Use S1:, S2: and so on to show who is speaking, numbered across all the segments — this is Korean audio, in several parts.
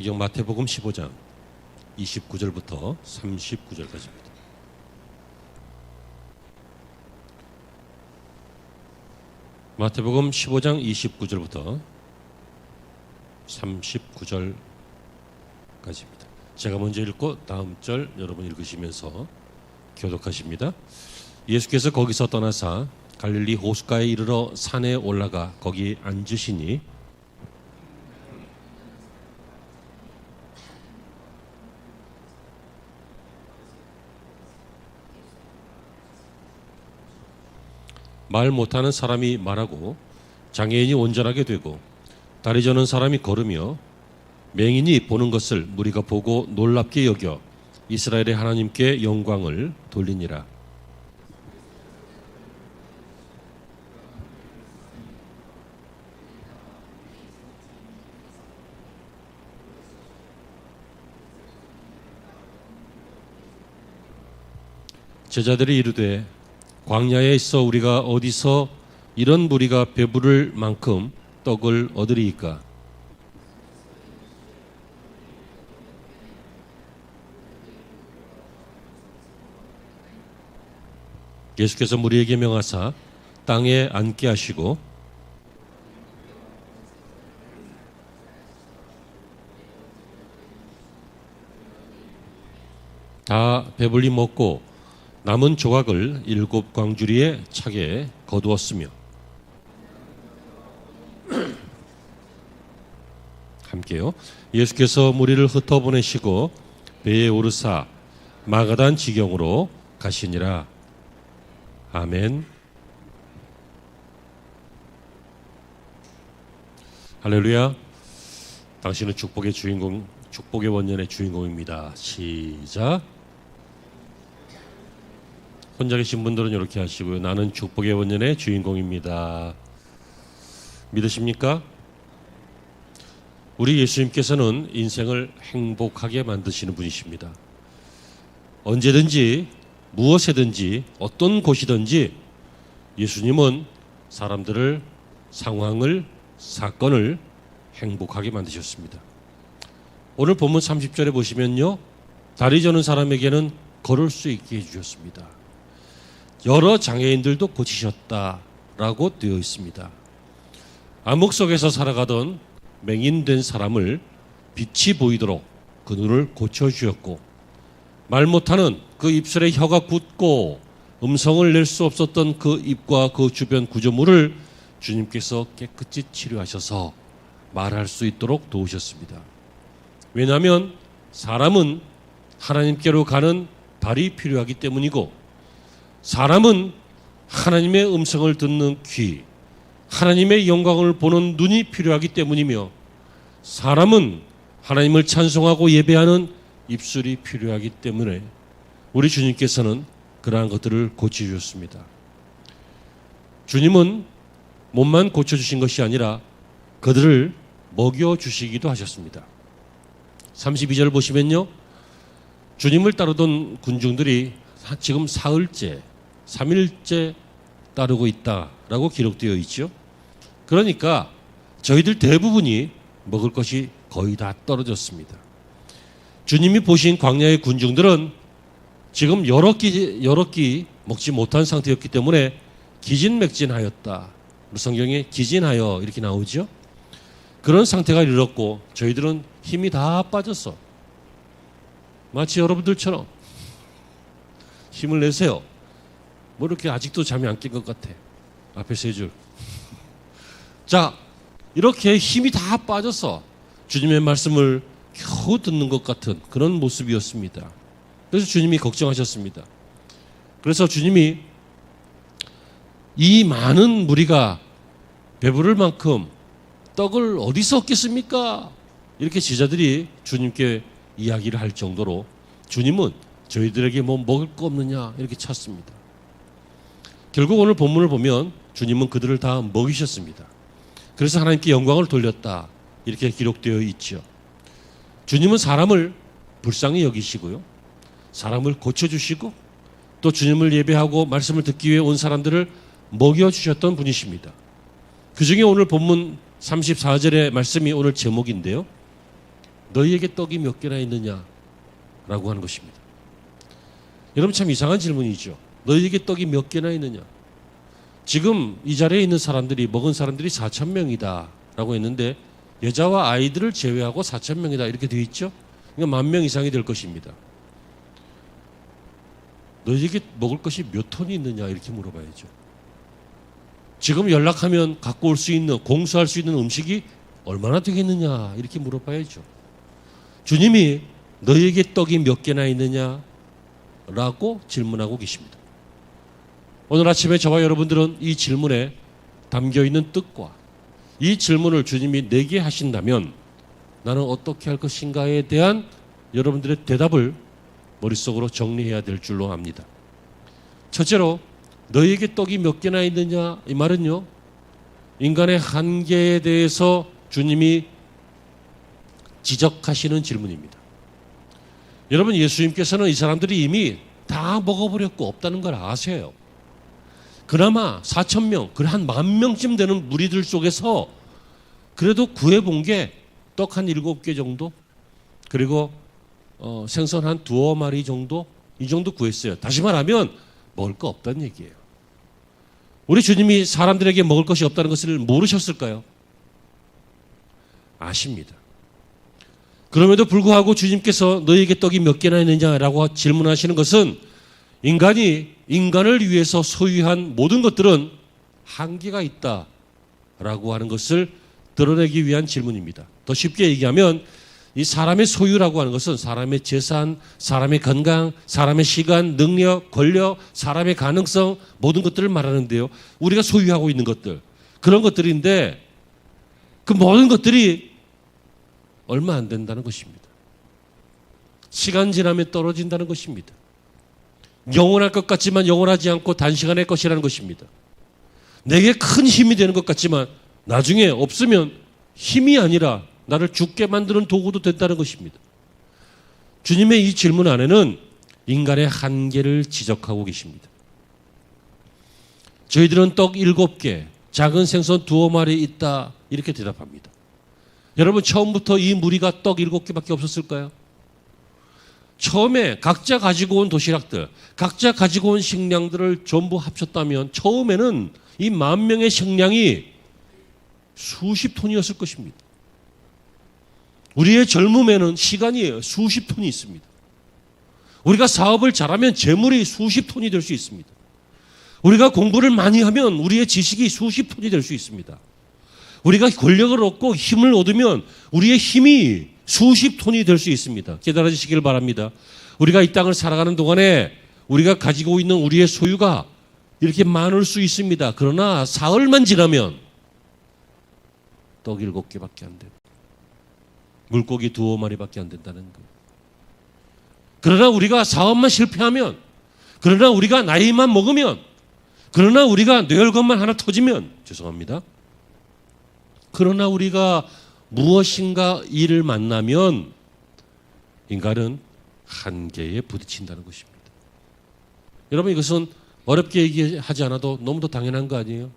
S1: 이경 마태복음 15장 29절부터 39절까지입니다. 마태복음 15장 29절부터 39절까지입니다. 제가 먼저 읽고 다음 절 여러분 읽으시면서 교독하십니다. 예수께서 거기서 떠나사 갈릴리 호숫가에 이르러 산에 올라가 거기 앉으시니 말 못하는 사람이 말하고 장애인이 온전하게 되고 다리 저는 사람이 걸으며 맹인이 보는 것을 무리가 보고 놀랍게 여겨 이스라엘의 하나님께 영광을 돌리니라. 제자들이 이르되 광야에 있어 우리가 어디서 이런 무리가 배부를 만큼 떡을 얻으리이까? 예수께서 무리에게 명하사 땅에 앉게 하시고 다 배불리 먹고 남은 조각을 7 광주리에 차게 거두었으며 함께요. 예수께서 무리를 흩어보내시고 배에 오르사 마가단 지경으로 가시니라. 아멘. 할렐루야. 당신은 축복의 주인공, 축복의 원년의 주인공입니다. 시작. 혼자 계신 분들은 이렇게 하시고요. 나는 축복의 원년의 주인공입니다. 믿으십니까? 우리 예수님께서는 인생을 행복하게 만드시는 분이십니다. 언제든지 무엇에든지 어떤 곳이든지 예수님은 사람들을, 상황을, 사건을 행복하게 만드셨습니다. 오늘 본문 30절에 보시면요, 다리 저는 사람에게는 걸을 수 있게 해주셨습니다. 여러 장애인들도 고치셨다라고 되어 있습니다. 암흑 속에서 살아가던 맹인된 사람을 빛이 보이도록 그 눈을 고쳐주셨고, 말 못하는 그 입술에 혀가 굳고 음성을 낼 수 없었던 그 입과 그 주변 구조물을 주님께서 깨끗이 치료하셔서 말할 수 있도록 도우셨습니다. 왜냐하면 사람은 하나님께로 가는 발이 필요하기 때문이고, 사람은 하나님의 음성을 듣는 귀, 하나님의 영광을 보는 눈이 필요하기 때문이며, 사람은 하나님을 찬송하고 예배하는 입술이 필요하기 때문에 우리 주님께서는 그러한 것들을 고쳐주셨습니다. 주님은 몸만 고쳐주신 것이 아니라 그들을 먹여주시기도 하셨습니다. 32절 보시면요, 주님을 따르던 군중들이 지금 사흘째, 3일째 따르고 있다라고 기록되어 있죠. 그러니까 저희들 대부분이 먹을 것이 거의 다 떨어졌습니다. 주님이 보신 광야의 군중들은 지금 여러 끼 먹지 못한 상태였기 때문에 기진맥진하였다. 성경에 기진하여 이렇게 나오죠. 그런 상태가 이르렀고 저희들은 힘이 다 빠졌어. 마치 여러분들처럼 힘을 내세요. 뭐 이렇게 아직도 잠이 안 깬 것 같아. 앞에 3줄. 자, 이렇게 힘이 다 빠져서 주님의 말씀을 겨우 듣는 것 같은 그런 모습이었습니다. 그래서 주님이 걱정하셨습니다. 그래서 주님이 이 많은 무리가 배부를 만큼 떡을 어디서 얻겠습니까? 이렇게 제자들이 주님께 이야기를 할 정도로 주님은 저희들에게 뭐 먹을 거 없느냐 이렇게 찾습니다. 결국 오늘 본문을 보면 주님은 그들을 다 먹이셨습니다. 그래서 하나님께 영광을 돌렸다 이렇게 기록되어 있죠. 주님은 사람을 불쌍히 여기시고요, 사람을 고쳐주시고 또 주님을 예배하고 말씀을 듣기 위해 온 사람들을 먹여주셨던 분이십니다. 그 중에 오늘 본문 34절의 말씀이 오늘 제목인데요, 너희에게 떡이 몇 개나 있느냐? 라고 하는 것입니다. 여러분 참 이상한 질문이죠. 너희에게 떡이 몇 개나 있느냐? 지금 이 자리에 있는 사람들이 먹은 사람들이 4,000명이다 라고 했는데 여자와 아이들을 제외하고 4,000명이다 이렇게 되어 있죠. 그러니까 10,000명 이상이 될 것입니다. 너희에게 먹을 것이 몇 톤이 있느냐 이렇게 물어봐야죠. 지금 연락하면 갖고 올 수 있는, 공수할 수 있는 음식이 얼마나 되겠느냐 이렇게 물어봐야죠. 주님이 너희에게 떡이 몇 개나 있느냐 라고 질문하고 계십니다. 오늘 아침에 저와 여러분들은 이 질문에 담겨있는 뜻과 이 질문을 주님이 내게 하신다면 나는 어떻게 할 것인가에 대한 여러분들의 대답을 머릿속으로 정리해야 될 줄로 압니다. 첫째로 너희에게 떡이 몇 개나 있느냐 이 말은요, 인간의 한계에 대해서 주님이 지적하시는 질문입니다. 여러분 예수님께서는 이 사람들이 이미 다 먹어버렸고 없다는 걸 아세요. 그나마 4,000명, 한 10,000명쯤 되는 무리들 속에서 그래도 구해본 게 떡 한 7개 정도, 그리고 생선 한 2-3마리 정도, 이 정도 구했어요. 다시 말하면 먹을 거 없다는 얘기예요. 우리 주님이 사람들에게 먹을 것이 없다는 것을 모르셨을까요? 아십니다. 그럼에도 불구하고 주님께서 너희에게 떡이 몇 개나 있느냐라고 질문하시는 것은 인간이 인간을 위해서 소유한 모든 것들은 한계가 있다라고 하는 것을 드러내기 위한 질문입니다. 더 쉽게 얘기하면 이 사람의 소유라고 하는 것은 사람의 재산, 사람의 건강, 사람의 시간, 능력, 권력, 사람의 가능성 모든 것들을 말하는데요. 우리가 소유하고 있는 것들, 그런 것들인데 그 모든 것들이 얼마 안 된다는 것입니다. 시간 지나면 떨어진다는 것입니다. 영원할 것 같지만 영원하지 않고 단시간의 것이라는 것입니다. 내게 큰 힘이 되는 것 같지만 나중에 없으면 힘이 아니라 나를 죽게 만드는 도구도 된다는 것입니다. 주님의 이 질문 안에는 인간의 한계를 지적하고 계십니다. 저희들은 떡 7개, 작은 생선 2-3마리 있다 이렇게 대답합니다. 여러분 처음부터 이 무리가 떡 7개밖에 없었을까요? 처음에 각자 가지고 온 도시락들, 각자 가지고 온 식량들을 전부 합쳤다면 처음에는 이 10,000명의 식량이 수십 톤이었을 것입니다. 우리의 젊음에는 시간이 수십 톤이 있습니다. 우리가 사업을 잘하면 재물이 수십 톤이 될 수 있습니다. 우리가 공부를 많이 하면 우리의 지식이 수십 톤이 될 수 있습니다. 우리가 권력을 얻고 힘을 얻으면 우리의 힘이 수십 톤이 될 수 있습니다. 깨달아지시길 바랍니다. 우리가 이 땅을 살아가는 동안에 우리가 가지고 있는 우리의 소유가 이렇게 많을 수 있습니다. 그러나 사흘만 지나면 떡 7개밖에 안 돼요. 물고기 2-5마리밖에 안 된다는 거예요. 그러나 우리가 사업만 실패하면, 그러나 우리가 나이만 먹으면, 그러나 우리가 뇌혈관만 하나 터지면, 죄송합니다. 그러나 우리가 무엇인가 일을 만나면 인간은 한계에 부딪힌다는 것입니다. 여러분 이것은 어렵게 얘기하지 않아도 너무도 당연한 거 아니에요?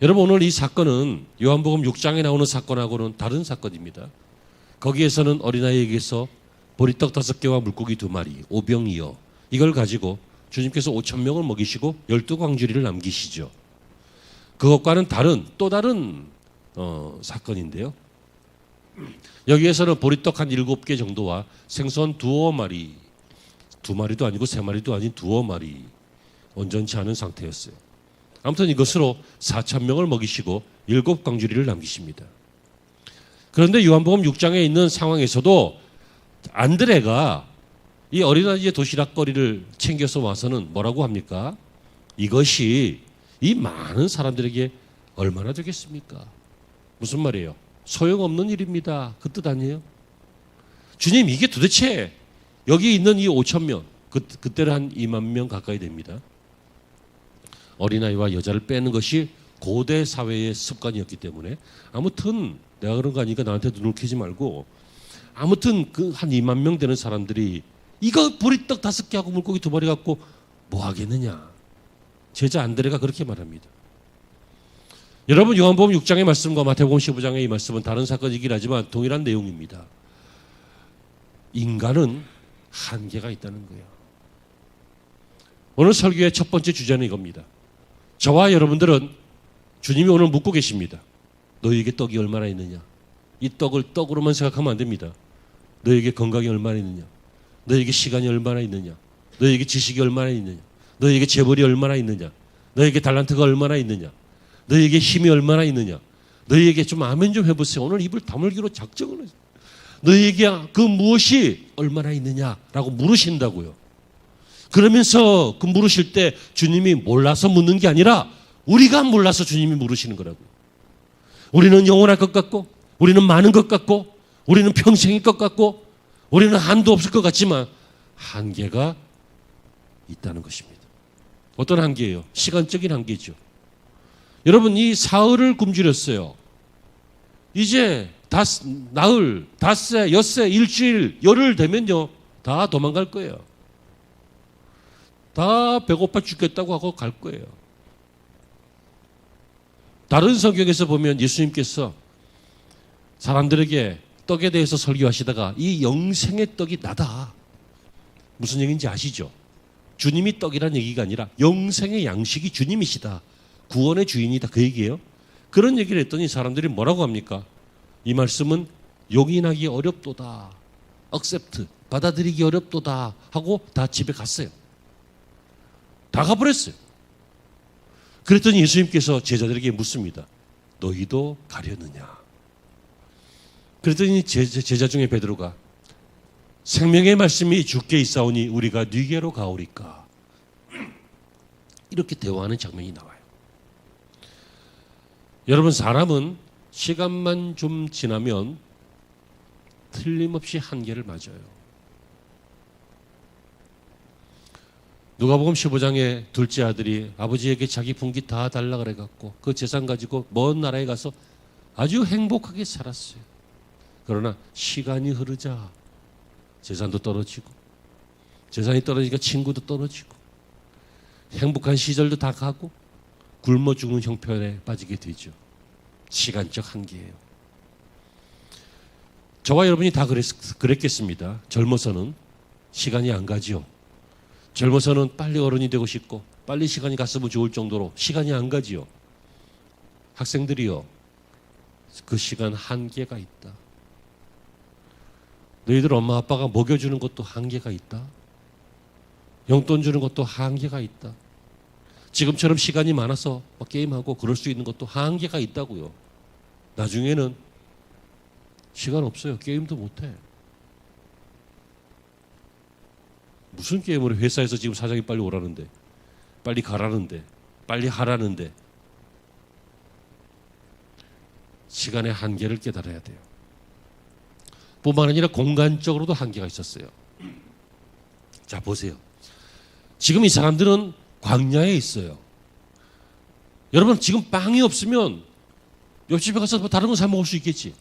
S1: 여러분 오늘 이 사건은 요한복음 6장에 나오는 사건하고는 다른 사건입니다. 거기에서는 어린아이에게서 보리떡 5개와 물고기 2마리, 오병이어 이걸 가지고 주님께서 5,000명을 먹이시고 12광주리를 남기시죠. 그것과는 또 다른 사건인데요. 여기에서는 보리떡 한 7개 정도와 생선 2-5마리, 2마리도 아니고 3마리도 아닌 2-5마리 온전치 않은 상태였어요. 아무튼 이것으로 4,000명을 먹이시고 7광주리를 남기십니다. 그런데 요한복음 6장에 있는 상황에서도 안드레가 이 어린아이의 도시락거리를 챙겨서 와서는 뭐라고 합니까? 이것이 이 많은 사람들에게 얼마나 되겠습니까? 무슨 말이에요? 소용없는 일입니다. 그 뜻 아니에요? 주님 이게 도대체 여기 있는 이 5,000명, 그때는 한 20,000명 가까이 됩니다. 어린아이와 여자를 빼는 것이 고대 사회의 습관이었기 때문에 아무튼 내가 그런 거 아니니까 나한테 눈을 캐지 말고 아무튼 그 한 20,000명 되는 사람들이 이거 보리떡 5개하고 물고기 2마리 갖고 뭐 하겠느냐. 제자 안드레가 그렇게 말합니다. 여러분 요한복음 6장의 말씀과 마태복음 15장의 이 말씀은 다른 사건이긴 하지만 동일한 내용입니다. 인간은 한계가 있다는 거예요. 오늘 설교의 첫 번째 주제는 이겁니다. 저와 여러분들은 주님이 오늘 묻고 계십니다. 너희에게 떡이 얼마나 있느냐? 이 떡을 떡으로만 생각하면 안 됩니다. 너희에게 건강이 얼마나 있느냐? 너희에게 시간이 얼마나 있느냐? 너희에게 지식이 얼마나 있느냐? 너희에게 재벌이 얼마나 있느냐? 너희에게 달란트가 얼마나 있느냐? 너희에게 힘이 얼마나 있느냐? 너희에게 좀 아멘 좀 해보세요. 오늘 입을 다물기로 작정을 해요. 너희에게 그 무엇이 얼마나 있느냐라고 물으신다고요. 그러면서 그 물으실 때 주님이 몰라서 묻는 게 아니라 우리가 몰라서 주님이 물으시는 거라고요. 우리는 영원할 것 같고 우리는 많은 것 같고 우리는 평생일 것 같고 우리는 한도 없을 것 같지만 한계가 있다는 것입니다. 어떤 한계예요? 시간적인 한계죠. 여러분 이 사흘을 굶주렸어요. 이제 나흘, 닷새, 엿새, 일주일, 열흘 되면요 다 도망갈 거예요. 다 배고파 죽겠다고 하고 갈 거예요. 다른 성경에서 보면 예수님께서 사람들에게 떡에 대해서 설교하시다가 이 영생의 떡이 나다. 무슨 얘기인지 아시죠? 주님이 떡이란 얘기가 아니라 영생의 양식이 주님이시다. 구원의 주인이다. 그 얘기예요. 그런 얘기를 했더니 사람들이 뭐라고 합니까? 이 말씀은 용인하기 어렵도다. accept, 받아들이기 어렵도다 하고 다 집에 갔어요. 다 가버렸어요. 그랬더니 예수님께서 제자들에게 묻습니다. 너희도 가려느냐? 그랬더니 제자 중에 베드로가 생명의 말씀이 주께 있사오니 우리가 네게로 가오리까? 이렇게 대화하는 장면이 나와요. 여러분 사람은 시간만 좀 지나면 틀림없이 한계를 맞아요. 누가복음 15장에 둘째 아들이 아버지에게 자기 분기 다 달라 그래갖고 그 재산 가지고 먼 나라에 가서 아주 행복하게 살았어요. 그러나 시간이 흐르자 재산도 떨어지고 재산이 떨어지니까 친구도 떨어지고 행복한 시절도 다 가고 굶어 죽는 형편에 빠지게 되죠. 시간적 한계예요. 저와 여러분이 다 그랬겠습니다. 젊어서는 시간이 안 가지요. 젊어서는 빨리 어른이 되고 싶고 빨리 시간이 갔으면 좋을 정도로 시간이 안 가지요. 학생들이요. 그 시간 한계가 있다. 너희들 엄마 아빠가 먹여주는 것도 한계가 있다. 용돈 주는 것도 한계가 있다. 지금처럼 시간이 많아서 게임하고 그럴 수 있는 것도 한계가 있다고요. 나중에는 시간 없어요. 게임도 못해. 무슨 게임을 해? 회사에서 지금 사장이 빨리 오라는데 빨리 가라는데 빨리 하라는데 시간의 한계를 깨달아야 돼요. 뿐만 아니라 공간적으로도 한계가 있었어요. 자 보세요. 지금 이 사람들은 광야에 있어요. 여러분 지금 빵이 없으면 옆집에 가서 뭐 다른 거 사 먹을 수 있겠지.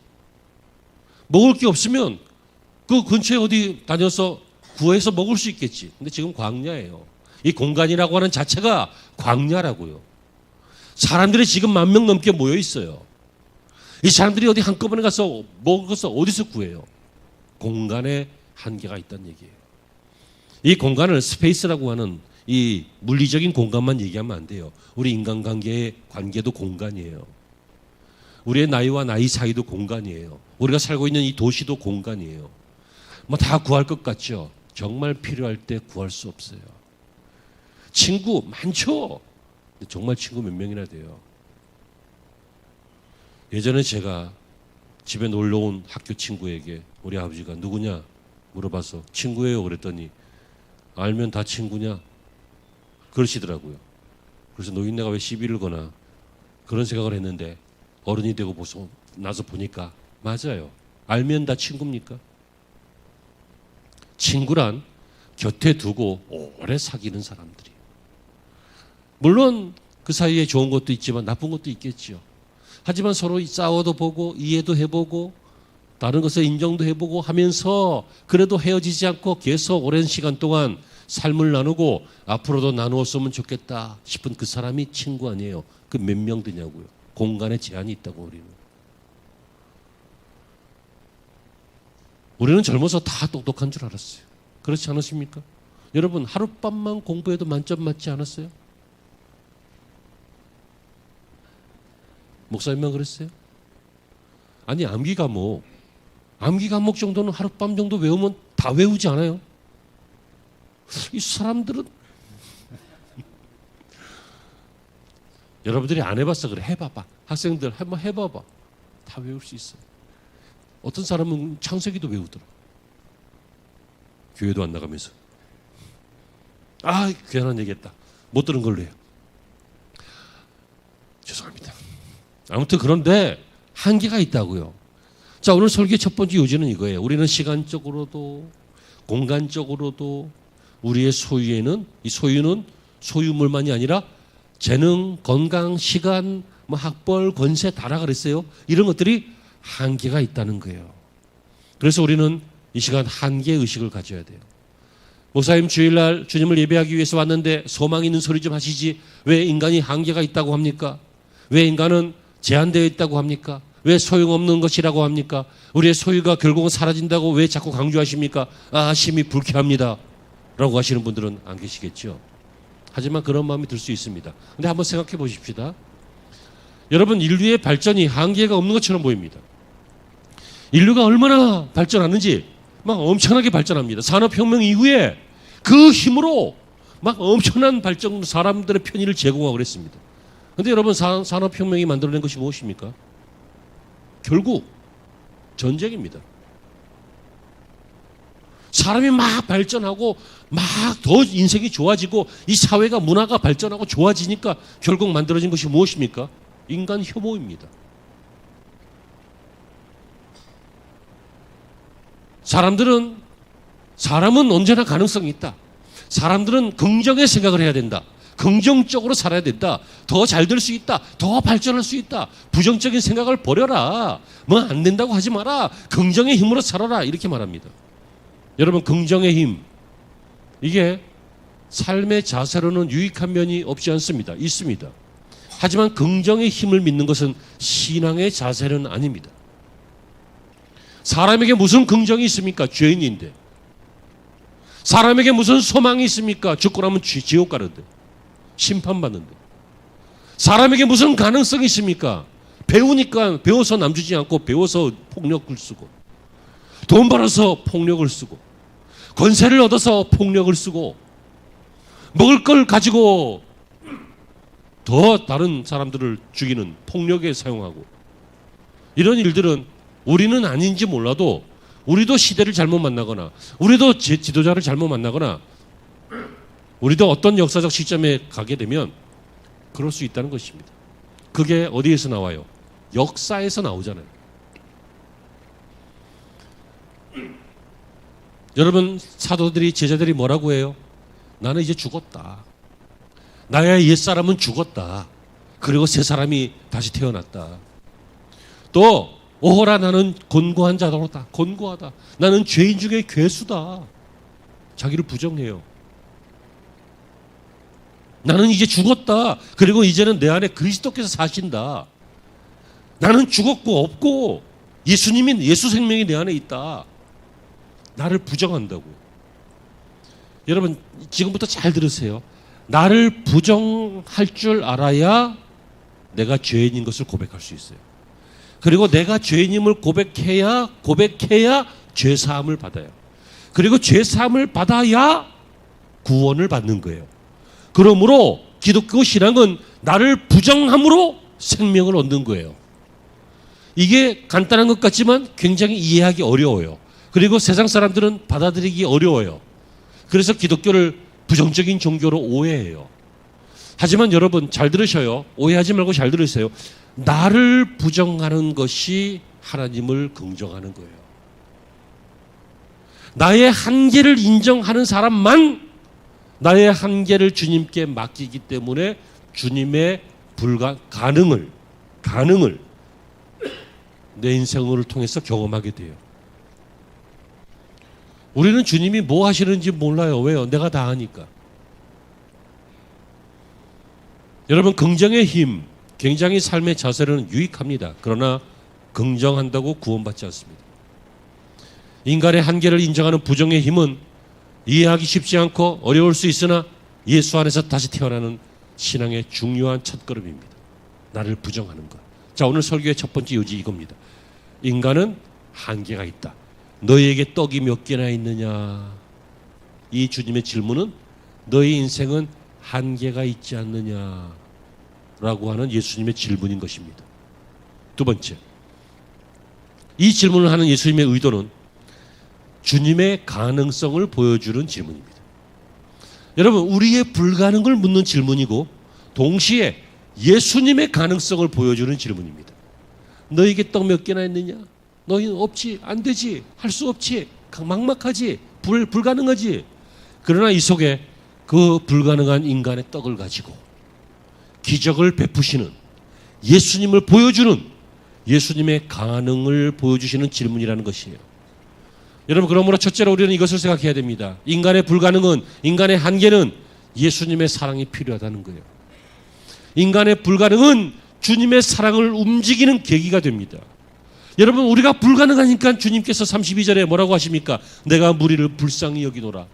S1: 먹을 게 없으면 그 근처에 어디 다녀서 구해서 먹을 수 있겠지. 근데 지금 광야예요. 이 공간이라고 하는 자체가 광야라고요. 사람들이 지금 10,000명 넘게 모여 있어요. 이 사람들이 어디 한꺼번에 가서 먹을 것을 어디서 구해요? 공간에 한계가 있다는 얘기예요. 이 공간을 스페이스라고 하는 이 물리적인 공간만 얘기하면 안 돼요. 우리 인간관계의 관계도 공간이에요. 우리의 나이와 나이 사이도 공간이에요. 우리가 살고 있는 이 도시도 공간이에요. 뭐 다 구할 것 같죠? 정말 필요할 때 구할 수 없어요. 친구 많죠? 근데 정말 친구 몇 명이나 돼요. 예전에 제가 집에 놀러 온 학교 친구에게 우리 아버지가 누구냐 물어봐서 친구예요 그랬더니 알면 다 친구냐 그러시더라고요. 그래서 노인네가 왜 시비를 거나 그런 생각을 했는데 어른이 되고 나서 보니까 맞아요. 알면 다 친구입니까? 친구란 곁에 두고 오래 사귀는 사람들이에요. 물론 그 사이에 좋은 것도 있지만 나쁜 것도 있겠죠. 하지만 서로 싸워도 보고 이해도 해보고 다른 것에 인정도 해보고 하면서 그래도 헤어지지 않고 계속 오랜 시간 동안 삶을 나누고 앞으로도 나누었으면 좋겠다 싶은 그 사람이 친구 아니에요. 그 몇 명 되냐고요. 공간에 제한이 있다고. 우리는 젊어서 다 똑똑한 줄 알았어요. 그렇지 않으십니까? 여러분 하룻밤만 공부해도 만점 맞지 않았어요? 목사님만 그랬어요? 아니 암기 과목 정도는 하룻밤 정도 외우면 다 외우지 않아요? 이 사람들은 여러분들이 안 해봤어. 그래 해봐봐. 학생들 한번 해봐봐. 다 외울 수 있어요. 어떤 사람은 창세기도 외우더라. 교회도 안 나가면서. 아 괜한 얘기했다. 못 들은 걸로 해요. 죄송합니다. 아무튼 그런데 한계가 있다고요. 자, 오늘 설교의 첫 번째 요지는 이거예요. 우리는 시간적으로도 공간적으로도 우리의 소유에는, 이 소유는 소유물만이 아니라 재능, 건강, 시간, 학벌, 권세 다라 그랬어요. 이런 것들이 한계가 있다는 거예요. 그래서 우리는 이 시간 한계의 의식을 가져야 돼요. 목사님 주일날 주님을 예배하기 위해서 왔는데 소망 있는 소리 좀 하시지. 왜 인간이 한계가 있다고 합니까? 왜 인간은 제한되어 있다고 합니까? 왜 소용없는 것이라고 합니까? 우리의 소유가 결국은 사라진다고 왜 자꾸 강조하십니까? 아, 심히 불쾌합니다 라고 하시는 분들은 안 계시겠죠. 하지만 그런 마음이 들 수 있습니다. 근데 한번 생각해 보십시다. 여러분 인류의 발전이 한계가 없는 것처럼 보입니다. 인류가 얼마나 발전하는지 막 엄청나게 발전합니다. 산업혁명 이후에 그 힘으로 막 엄청난 발전, 사람들의 편의를 제공하고 그랬습니다. 그런데 여러분 산업혁명이 만들어낸 것이 무엇입니까? 결국 전쟁입니다. 사람이 막 발전하고 막 더 인생이 좋아지고 이 사회가 문화가 발전하고 좋아지니까 결국 만들어진 것이 무엇입니까? 인간 혐오입니다. 사람은 언제나 가능성이 있다. 사람들은 긍정의 생각을 해야 된다. 긍정적으로 살아야 된다. 더 잘 될 수 있다. 더 발전할 수 있다. 부정적인 생각을 버려라. 뭐 안 된다고 하지 마라. 긍정의 힘으로 살아라. 이렇게 말합니다. 여러분 긍정의 힘, 이게 삶의 자세로는 유익한 면이 없지 않습니다. 있습니다. 하지만 긍정의 힘을 믿는 것은 신앙의 자세는 아닙니다. 사람에게 무슨 긍정이 있습니까? 죄인인데. 사람에게 무슨 소망이 있습니까? 죽고 나면 지옥 가는데, 심판받는데. 사람에게 무슨 가능성이 있습니까? 배워서 남주지 않고 배워서 폭력을 쓰고, 돈 벌어서 폭력을 쓰고, 권세를 얻어서 폭력을 쓰고, 먹을 걸 가지고 더 다른 사람들을 죽이는 폭력에 사용하고, 이런 일들은 우리는 아닌지 몰라도 우리도 시대를 잘못 만나거나 우리도 지도자를 잘못 만나거나 우리도 어떤 역사적 시점에 가게 되면 그럴 수 있다는 것입니다. 그게 어디에서 나와요? 역사에서 나오잖아요. 여러분 사도들이, 제자들이 뭐라고 해요? 나는 이제 죽었다. 나의 옛사람은 죽었다. 그리고 새 사람이 다시 태어났다. 또 오호라 나는 곤고한 자로다. 곤고하다. 나는 죄인 중에 괴수다. 자기를 부정해요. 나는 이제 죽었다. 그리고 이제는 내 안에 그리스도께서 사신다. 나는 죽었고 없고 예수 생명이 내 안에 있다. 나를 부정한다고. 여러분 지금부터 잘 들으세요. 나를 부정할 줄 알아야 내가 죄인인 것을 고백할 수 있어요. 그리고 내가 죄인임을 고백해야 죄사함을 받아요. 그리고 죄사함을 받아야 구원을 받는 거예요. 그러므로 기독교 신앙은 나를 부정함으로 생명을 얻는 거예요. 이게 간단한 것 같지만 굉장히 이해하기 어려워요. 그리고 세상 사람들은 받아들이기 어려워요. 그래서 기독교를 부정적인 종교로 오해해요. 하지만 여러분 잘 들으셔요. 오해하지 말고 잘 들으세요. 나를 부정하는 것이 하나님을 긍정하는 거예요. 나의 한계를 인정하는 사람만 나의 한계를 주님께 맡기기 때문에 주님의 가능을 내 인생을 통해서 경험하게 돼요. 우리는 주님이 뭐 하시는지 몰라요. 왜요? 내가 다 하니까. 여러분 긍정의 힘, 굉장히 삶의 자세는 유익합니다. 그러나 긍정한다고 구원받지 않습니다. 인간의 한계를 인정하는 부정의 힘은 이해하기 쉽지 않고 어려울 수 있으나 예수 안에서 다시 태어나는 신앙의 중요한 첫걸음입니다. 나를 부정하는 것. 자, 오늘 설교의 첫 번째 요지 이겁니다. 인간은 한계가 있다. 너희에게 떡이 몇 개나 있느냐? 이 주님의 질문은 너희 인생은 한계가 있지 않느냐? 라고 하는 예수님의 질문인 것입니다. 두 번째, 이 질문을 하는 예수님의 의도는 주님의 가능성을 보여주는 질문입니다. 여러분, 우리의 불가능을 묻는 질문이고 동시에 예수님의 가능성을 보여주는 질문입니다. 너에게 떡 몇 개나 있느냐? 너희는 없지, 안 되지, 할 수 없지, 막막하지, 불가능하지. 그러나 이 속에 그 불가능한 인간의 떡을 가지고 기적을 베푸시는 예수님을 보여주는 예수님의 가능을 보여주시는 질문이라는 것이에요. 여러분, 그러므로 첫째로 우리는 이것을 생각해야 됩니다. 인간의 불가능은, 인간의 한계는 예수님의 사랑이 필요하다는 거예요. 인간의 불가능은 주님의 사랑을 움직이는 계기가 됩니다. 여러분, 우리가 불가능하니까 주님께서 32절에 뭐라고 하십니까? 내가 무리를 불쌍히 여기노라.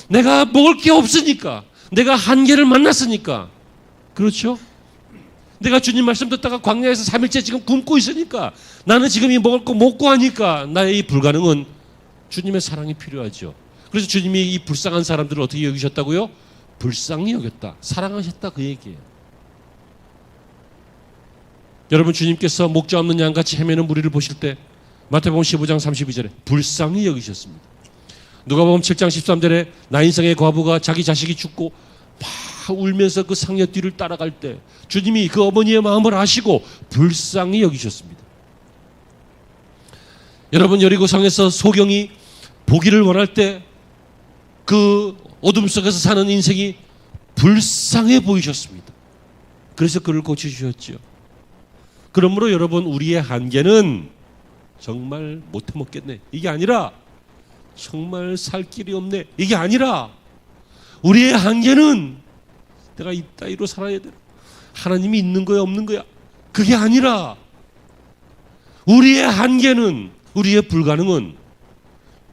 S1: 내가 먹을 게 없으니까, 내가 한계를 만났으니까. 그렇죠? 내가 주님 말씀 듣다가 광야에서 3일째 지금 굶고 있으니까, 나는 지금 이 먹을 거 먹고 하니까 나의 이 불가능은 주님의 사랑이 필요하죠. 그래서 주님이 이 불쌍한 사람들을 어떻게 여기셨다고요? 불쌍히 여겼다, 사랑하셨다, 그 얘기예요. 여러분, 주님께서 목자 없는 양같이 헤매는 무리를 보실 때 마태복음 15장 32절에 불쌍히 여기셨습니다. 누가복음 7장 13절에 나인성의 과부가 자기 자식이 죽고 막 울면서 그 상여 뒤를 따라갈 때 주님이 그 어머니의 마음을 아시고 불쌍히 여기셨습니다. 여러분, 여리고성에서 소경이 보기를 원할 때 그 어둠 속에서 사는 인생이 불쌍해 보이셨습니다. 그래서 그를 고쳐주셨죠. 그러므로 여러분, 우리의 한계는 정말 못해 먹겠네, 이게 아니라 정말 살 길이 없네, 이게 아니라 우리의 한계는 내가 이따위로 살아야 돼, 하나님이 있는 거야 없는 거야, 그게 아니라 우리의 한계는, 우리의 불가능은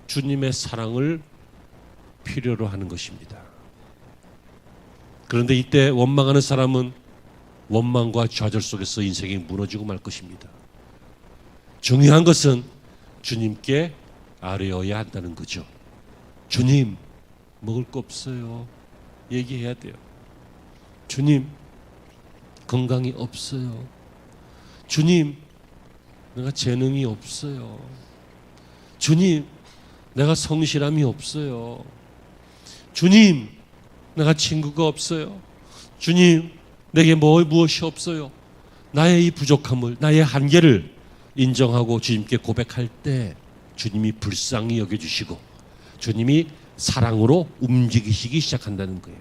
S1: 주님의 사랑을 필요로 하는 것입니다. 그런데 이때 원망하는 사람은 원망과 좌절 속에서 인생이 무너지고 말 것입니다. 중요한 것은 주님께 아뢰어야 한다는 거죠. 주님, 먹을 거 없어요. 얘기해야 돼요. 주님, 건강이 없어요. 주님, 내가 재능이 없어요. 주님, 내가 성실함이 없어요. 주님, 내가 친구가 없어요. 주님, 내게 무엇이 없어요. 나의 이 부족함을, 나의 한계를 인정하고 주님께 고백할 때 주님이 불쌍히 여겨주시고 주님이 사랑으로 움직이시기 시작한다는 거예요.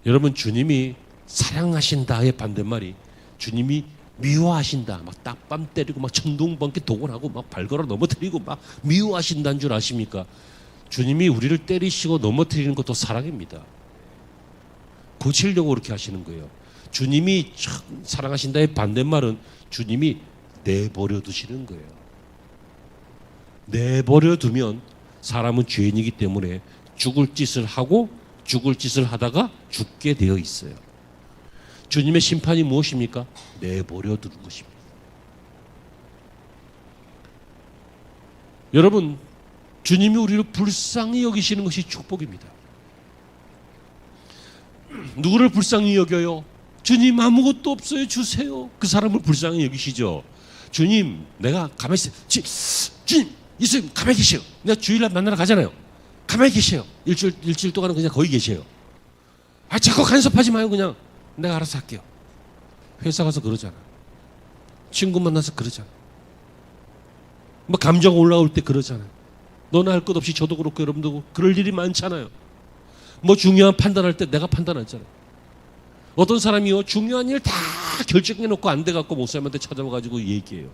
S1: 여러분, 주님이 사랑하신다의 반대말이 주님이 미워하신다, 막 딱밤 때리고 막 천둥번개 동원하고 막 발걸어 넘어뜨리고 막 미워하신다는 줄 아십니까? 주님이 우리를 때리시고 넘어뜨리는 것도 사랑입니다. 고치려고 그렇게 하시는 거예요. 주님이 사랑하신다의 반대말은 주님이 내버려 두시는 거예요. 내버려 두면 사람은 죄인이기 때문에 죽을 짓을 하고 죽을 짓을 하다가 죽게 되어 있어요. 주님의 심판이 무엇입니까? 내버려 두는 것입니다. 여러분, 주님이 우리를 불쌍히 여기시는 것이 축복입니다. 누구를 불쌍히 여겨요? 주님, 아무것도 없어요, 주세요. 그 사람을 불쌍히 여기시죠. 주님, 내가 가만히 있어요. 주님, 예수님 가만히 계세요. 내가 주일날 만나러 가잖아요. 가만히 계세요. 일주일 동안은 그냥 거기 계세요. 자꾸 간섭하지 마요. 그냥 내가 알아서 할게요. 회사 가서 그러잖아. 친구 만나서 그러잖아. 뭐 감정 올라올 때 그러잖아요. 너나 할 것 없이 저도 그렇고 여러분도 그럴 일이 많잖아요. 뭐 중요한 판단할 때 내가 판단하잖아요. 어떤 사람이요, 중요한 일 다 결정해놓고 안 돼갖고 목사님한테 찾아와가지고 얘기해요.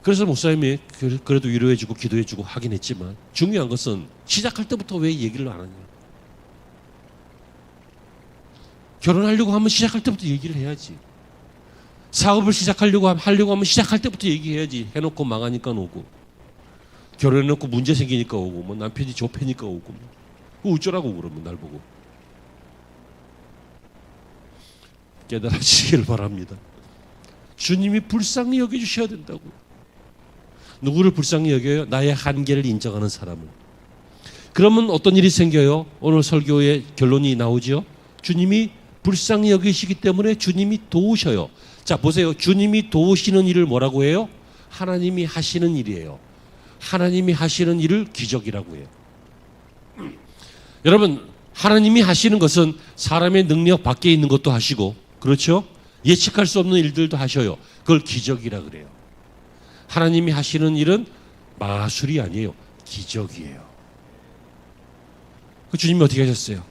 S1: 그래서 목사님이 그래도 위로해주고 기도해주고 하긴 했지만 중요한 것은 시작할 때부터 왜 얘기를 안 하냐. 결혼하려고 하면 시작할 때부터 얘기를 해야지. 사업을 하려고 하면 시작할 때부터 얘기해야지. 해놓고 망하니까 오고, 결혼해놓고 문제 생기니까 오고, 뭐 남편이 좁혀니까 오고, 뭐 어쩌라고 그러면 날 보고. 깨달아지시길 바랍니다. 주님이 불쌍히 여겨주셔야 된다고. 누구를 불쌍히 여겨요? 나의 한계를 인정하는 사람을. 그러면 어떤 일이 생겨요? 오늘 설교의 결론이 나오죠. 주님이 불쌍히 여기시기 때문에 주님이 도우셔요. 자, 보세요. 주님이 도우시는 일을 뭐라고 해요? 하나님이 하시는 일이에요. 하나님이 하시는 일을 기적이라고 해요. 여러분, 하나님이 하시는 것은 사람의 능력 밖에 있는 것도 하시고, 그렇죠? 예측할 수 없는 일들도 하셔요. 그걸 기적이라 그래요. 하나님이 하시는 일은 마술이 아니에요. 기적이에요. 그 주님이 어떻게 하셨어요?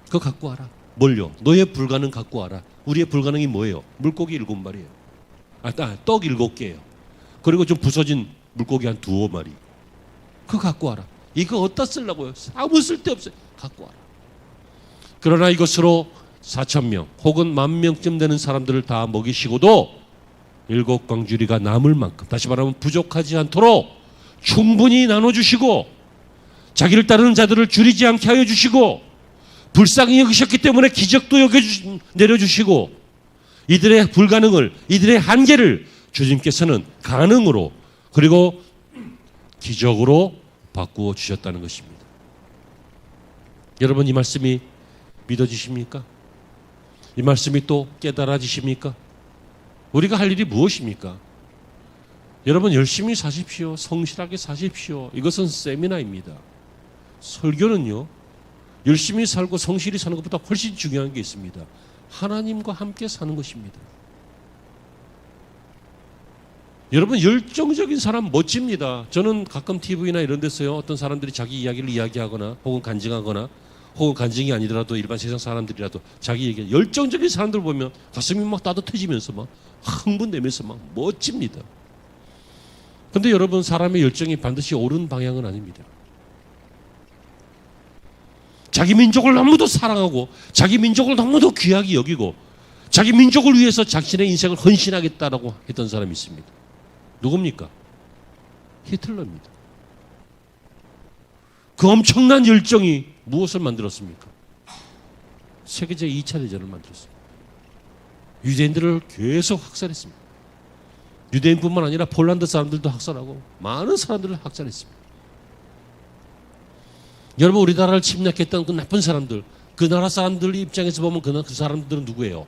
S1: 그거 갖고 와라. 뭘요? 너의 불가능 갖고 와라. 우리의 불가능이 뭐예요? 물고기 7마리예요. 떡 7개예요. 그리고 좀 부서진 물고기 한 2마리. 그거 갖고 와라. 이거 어디다 쓰려고요? 아무 쓸데없어요. 갖고 와라. 그러나 이것으로 4,000명 혹은 10,000명쯤 되는 사람들을 다 먹이시고도 7광주리가 남을 만큼, 다시 말하면 부족하지 않도록 충분히 나눠주시고, 자기를 따르는 자들을 줄이지 않게 하여 주시고, 불쌍히 여기셨기 때문에 기적도 내려주시고, 이들의 불가능을, 이들의 한계를 주님께서는 가능으로, 그리고 기적으로 바꾸어 주셨다는 것입니다. 여러분, 이 말씀이 믿어지십니까? 이 말씀이 또 깨달아지십니까? 우리가 할 일이 무엇입니까? 여러분, 열심히 사십시오. 성실하게 사십시오. 이것은 세미나입니다. 설교는요, 열심히 살고 성실히 사는 것보다 훨씬 중요한 게 있습니다. 하나님과 함께 사는 것입니다. 여러분, 열정적인 사람 멋집니다. 저는 가끔 TV나 이런 데서요, 어떤 사람들이 자기 이야기를 이야기하거나 혹은 간증하거나, 혹은 간증이 아니더라도 일반 세상 사람들이라도 자기 얘기, 열정적인 사람들 보면 가슴이 막 따뜻해지면서 막 흥분되면서 막 멋집니다. 그런데 여러분, 사람의 열정이 반드시 옳은 방향은 아닙니다. 자기 민족을 너무도 사랑하고, 자기 민족을 너무도 귀하게 여기고, 자기 민족을 위해서 자신의 인생을 헌신하겠다라고 했던 사람이 있습니다. 누굽니까? 히틀러입니다. 그 엄청난 열정이 무엇을 만들었습니까? 세계적 2차 대전을 만들었습니다. 유대인들을 계속 학살했습니다. 유대인뿐만 아니라 폴란드 사람들도 학살하고 많은 사람들을 학살했습니다. 여러분, 우리나라를 침략했던 그 나쁜 사람들, 그 나라 사람들 입장에서 보면 그 사람들은 누구예요?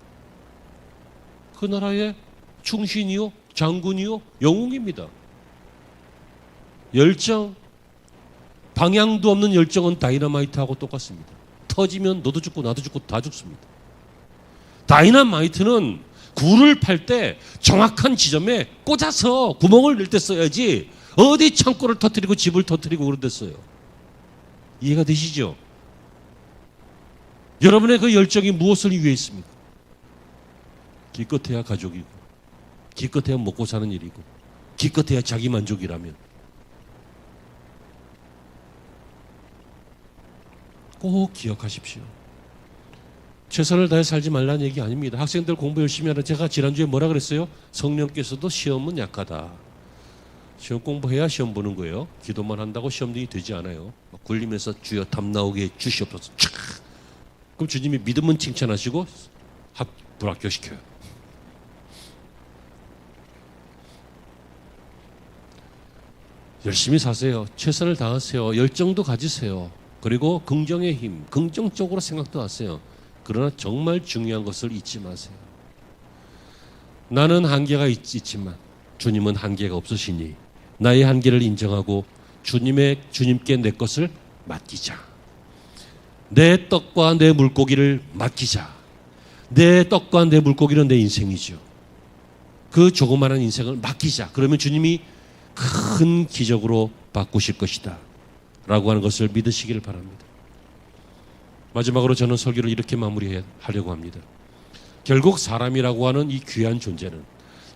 S1: 그 나라의 충신이요, 장군이요, 영웅입니다. 열정, 방향도 없는 열정은 다이너마이트하고 똑같습니다. 터지면 너도 죽고 나도 죽고 다 죽습니다. 다이너마이트는 굴을 팔 때 정확한 지점에 꽂아서 구멍을 낼 때 써야지, 어디 창고를 터뜨리고 집을 터뜨리고 그런 데 써요. 이해가 되시죠? 여러분의 그 열정이 무엇을 위해 있습니까? 기껏해야 가족이고, 기껏해야 먹고 사는 일이고, 기껏해야 자기 만족이라면 꼭 기억하십시오. 최선을 다해 살지 말라는 얘기 아닙니다. 학생들 공부 열심히 하라. 제가 지난주에 뭐라 그랬어요? 성령께서도 시험은 약하다. 시험 공부해야 시험 보는 거예요. 기도만 한다고 시험이 되지 않아요. 막 굴리면서 주여 답 나오게 주시옵소서. 촥! 그럼 주님이 믿음은 칭찬하시고 불합격시켜요. 열심히 사세요. 최선을 다하세요. 열정도 가지세요. 그리고 긍정의 힘, 긍정적으로 생각도 하세요. 그러나 정말 중요한 것을 잊지 마세요. 나는 한계가 있지만 주님은 한계가 없으시니 나의 한계를 인정하고 주님께 내 것을 맡기자. 내 떡과 내 물고기를 맡기자. 내 떡과 내 물고기는 내 인생이죠. 그 조그마한 인생을 맡기자. 그러면 주님이 큰 기적으로 바꾸실 것이다 라고 하는 것을 믿으시기를 바랍니다. 마지막으로 저는 설교를 이렇게 마무리하려고 합니다. 결국 사람이라고 하는 이 귀한 존재는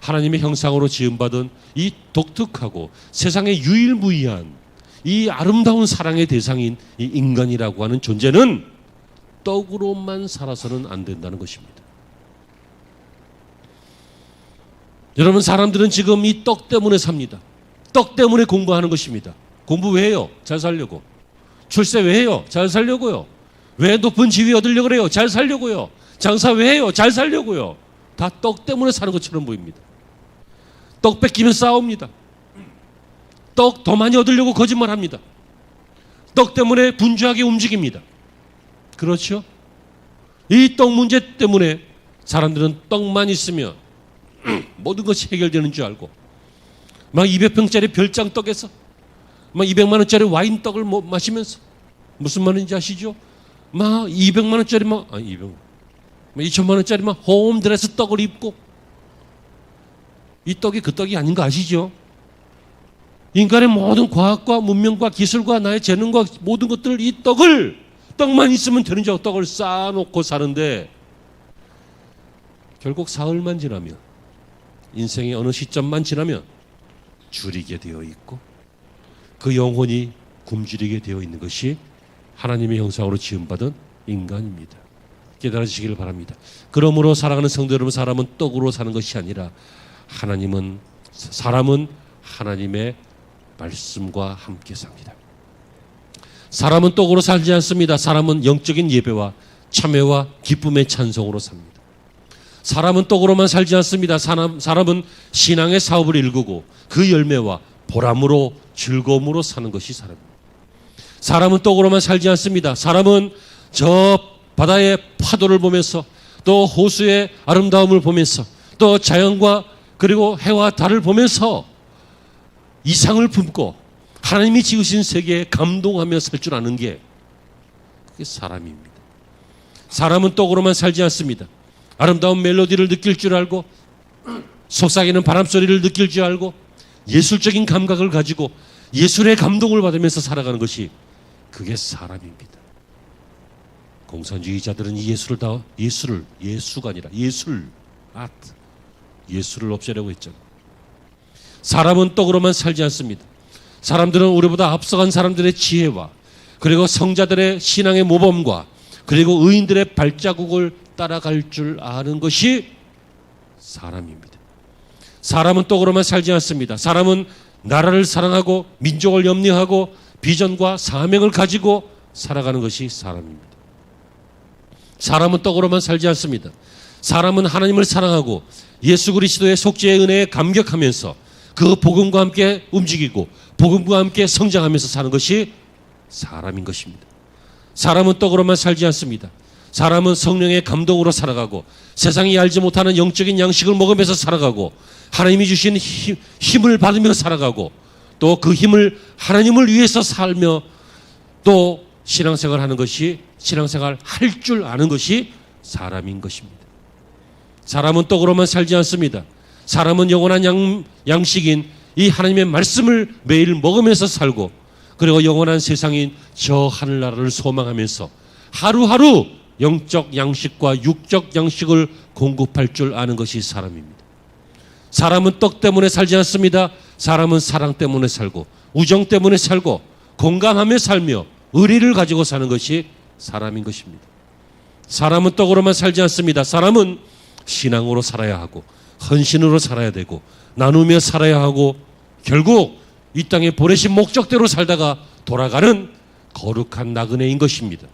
S1: 하나님의 형상으로 지음받은 이 독특하고 세상에 유일무이한 이 아름다운 사랑의 대상인 이 인간이라고 하는 존재는 떡으로만 살아서는 안 된다는 것입니다. 여러분, 사람들은 지금 이 떡 때문에 삽니다. 떡 때문에 공부하는 것입니다. 공부 왜 해요? 잘 살려고. 출세 왜 해요? 잘 살려고요. 왜 높은 지위 얻으려고 그래요? 잘 살려고요. 장사 왜 해요? 잘 살려고요. 다 떡 때문에 사는 것처럼 보입니다. 떡 뺏기면 싸웁니다. 떡 더 많이 얻으려고 거짓말합니다. 떡 때문에 분주하게 움직입니다. 그렇죠? 이 떡 문제 때문에 사람들은 떡만 있으면 모든 것이 해결되는 줄 알고 막 200평짜리 별장 떡에서 막 200만 원짜리 와인 떡을 마시면서 무슨 말인지 아시죠? 막 200만 원짜리 막 2천만 원짜리 막 홈드레스 떡을 입고 이 떡이 그 떡이 아닌 거 아시죠? 인간의 모든 과학과 문명과 기술과 나의 재능과 모든 것들 이 떡만 있으면 되는 줄 알고 떡을 쌓아놓고 사는데 결국 사흘만 지나면 인생의 어느 시점만 지나면 줄이게 되어 있고 그 영혼이 굶주리게 되어 있는 것이 하나님의 형상으로 지음받은 인간입니다. 깨달으시기를 바랍니다. 그러므로 사랑하는 성도 여러분, 사람은 떡으로 사는 것이 아니라 사람은 하나님의 말씀과 함께 삽니다. 사람은 떡으로 살지 않습니다. 사람은 영적인 예배와 참회와 기쁨의 찬송으로 삽니다. 사람은 떡으로만 살지 않습니다. 사람은 신앙의 사업을 일구고 그 열매와 보람으로 즐거움으로 사는 것이 사람입니다. 사람은 떡으로만 살지 않습니다. 사람은 저 바다의 파도를 보면서 또 호수의 아름다움을 보면서 또 자연과 그리고 해와 달을 보면서 이상을 품고 하나님이 지으신 세계에 감동하며 살 줄 아는 게 그게 사람입니다. 사람은 떡으로만 살지 않습니다. 아름다운 멜로디를 느낄 줄 알고 속삭이는 바람소리를 느낄 줄 알고 예술적인 감각을 가지고 예술의 감동을 받으면서 살아가는 것이 그게 사람입니다. 공산주의자들은 이 예수가 아니라 예술을 없애려고 했잖아요. 사람은 떡으로만 살지 않습니다. 사람들은 우리보다 앞서간 사람들의 지혜와 그리고 성자들의 신앙의 모범과 그리고 의인들의 발자국을 따라갈 줄 아는 것이 사람입니다. 사람은 떡으로만 살지 않습니다. 사람은 나라를 사랑하고 민족을 염려하고 비전과 사명을 가지고 살아가는 것이 사람입니다. 사람은 떡으로만 살지 않습니다. 사람은 하나님을 사랑하고 예수 그리스도의 속죄의 은혜에 감격하면서 그 복음과 함께 움직이고 복음과 함께 성장하면서 사는 것이 사람인 것입니다. 사람은 떡으로만 살지 않습니다. 사람은 성령의 감동으로 살아가고 세상이 알지 못하는 영적인 양식을 먹으면서 살아가고 하나님이 주신 힘을 받으며 살아가고 또 그 힘을 하나님을 위해서 살며 또 신앙생활 하는 것이 신앙생활 할 줄 아는 것이 사람인 것입니다. 사람은 떡으로만 살지 않습니다. 사람은 영원한 양식인 이 하나님의 말씀을 매일 먹으면서 살고 그리고 영원한 세상인 저 하늘나라를 소망하면서 하루하루 영적 양식과 육적 양식을 공급할 줄 아는 것이 사람입니다. 사람은 떡 때문에 살지 않습니다. 사람은 사랑 때문에 살고 우정 때문에 살고 공감하며 살며 의리를 가지고 사는 것이 사람인 것입니다. 사람은 떡으로만 살지 않습니다. 사람은 신앙으로 살아야 하고 헌신으로 살아야 되고 나누며 살아야 하고 결국 이 땅에 보내신 목적대로 살다가 돌아가는 거룩한 나그네인 것입니다.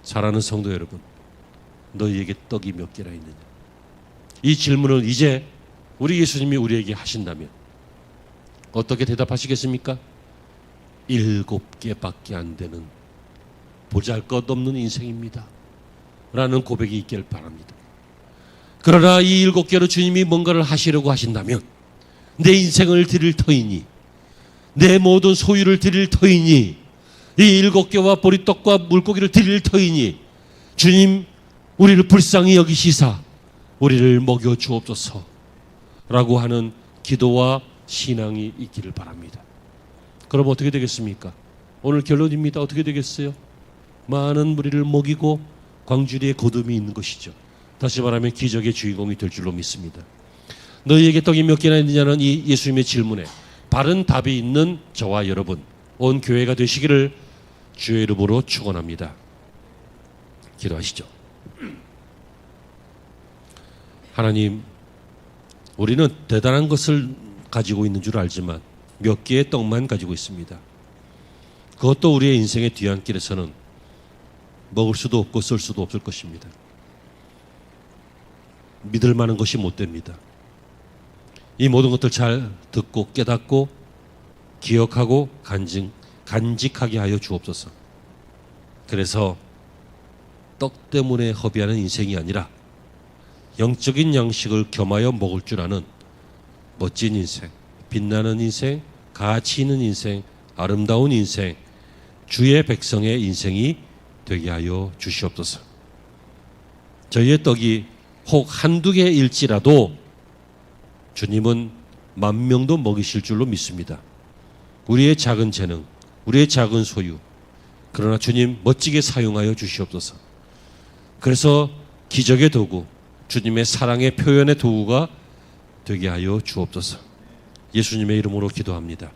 S1: 사랑하는 성도 여러분, 너희에게 떡이 몇 개나 있느냐? 이 질문을 이제 우리 예수님이 우리에게 하신다면 어떻게 대답하시겠습니까? 7개밖에 안 되는 보잘것없는 인생입니다 라는 고백이 있길 바랍니다. 그러나 이 7개로 주님이 뭔가를 하시려고 하신다면 내 인생을 드릴 터이니 내 모든 소유를 드릴 터이니 이 7개와 보리떡과 물고기를 드릴 터이니 주님 우리를 불쌍히 여기시사 우리를 먹여 주옵소서 라고 하는 기도와 신앙이 있기를 바랍니다. 그럼 어떻게 되겠습니까? 오늘 결론입니다. 어떻게 되겠어요? 많은 무리를 먹이고 광주리에 거둠이 있는 것이죠. 다시 말하면 기적의 주인공이 될 줄로 믿습니다. 너희에게 떡이 몇 개나 있느냐는 이 예수님의 질문에 바른 답이 있는 저와 여러분 온 교회가 되시기를 주의 이름으로 축원합니다. 기도하시죠. 하나님, 우리는 대단한 것을 가지고 있는 줄 알지만 몇 개의 떡만 가지고 있습니다. 그것도 우리의 인생의 뒤안길에서는 먹을 수도 없고 쓸 수도 없을 것입니다. 믿을 만한 것이 못 됩니다. 이 모든 것들 잘 듣고 깨닫고 기억하고 간직하게 하여 주옵소서. 그래서 떡 때문에 허비하는 인생이 아니라 영적인 양식을 겸하여 먹을 줄 아는 멋진 인생, 빛나는 인생, 가치 있는 인생, 아름다운 인생, 주의 백성의 인생이 되게 하여 주시옵소서. 저희의 떡이 혹 한두 개일지라도 주님은 10,000명도 먹이실 줄로 믿습니다. 우리의 작은 재능, 우리의 작은 소유, 그러나 주님 멋지게 사용하여 주시옵소서. 그래서 기적의 도구, 주님의 사랑의 표현의 도구가 되게 하여 주옵소서. 예수님의 이름으로 기도합니다.